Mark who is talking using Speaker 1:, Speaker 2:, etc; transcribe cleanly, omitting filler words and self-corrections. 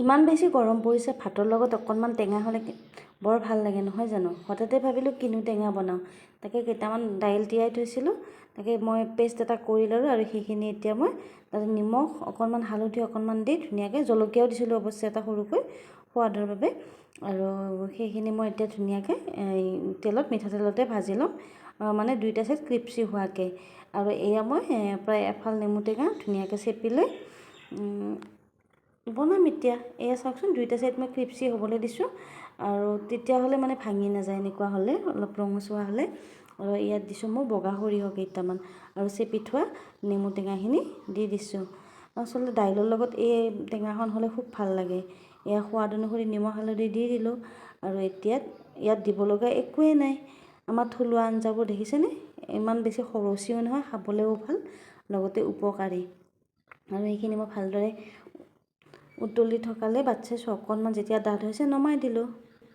Speaker 1: ইমান বেছি গৰম পৰিছে, ভাতৰ লগত অকণমান টেঙা হ'লে বৰ ভাল লাগে নহয় জানো। হঠাতে ভাবিলোঁ কিনো টেঙা বনাওঁ, তাকে কেইটামান দাইল তিয়াই থৈছিলোঁ, তাকে মই পেষ্ট এটা কৰি ল'লোঁ আৰু সেইখিনি এতিয়া মই তাতে নিমখ অকণমান, হালধি অকণমান দি ধুনীয়াকৈ, জলকীয়াও দিছিলোঁ অৱশ্যে এটা সৰুকৈ সোৱাদৰ বাবে, আৰু সেইখিনি মই এতিয়া ধুনীয়াকৈ তেলত, মিঠাতেলতে ভাজি ল'ম, মানে দুইটা চাইড ক্ৰিপচি হোৱাকৈ। আৰু এয়া মই প্ৰায় এফাল নেমু টেঙা ধুনীয়াকৈ চেপি লৈ বনাম এতিয়া। এয়া চাওকচোন, দুইটা চাইড মই ক্ৰিপচি হ'বলৈ দিছোঁ, আৰু তেতিয়াহ'লে মানে ভাঙি নাযায়, এনেকুৱা হ'লে অলপ ৰঙচুৱা হ'লে। আৰু ইয়াত দিছোঁ মই বগা সৰিয়হ কেইটামান, আৰু চেপি থোৱা নেমু টেঙাখিনি দি দিছোঁ। আচলতে দাইলৰ লগত এই টেঙাখন হ'লে খুব ভাল লাগে। এয়া সোৱাদ অনুসৰি নিমখ হালধি দি দিলোঁ, আৰু এতিয়া ইয়াত দিব লগা একোৱেই নাই। আমাৰ থলুৱা আঞ্জাবোৰ দেখিছেনে, ইমান বেছি খৰচীও নহয়, খাবলৈও ভাল, লগতে উপকাৰী। আৰু এইখিনি মই ভালদৰে উতলি থকালৈ বাট চাইছোঁ, অকণমান যেতিয়া ডাঠ হৈছে নমাই দিলোঁ।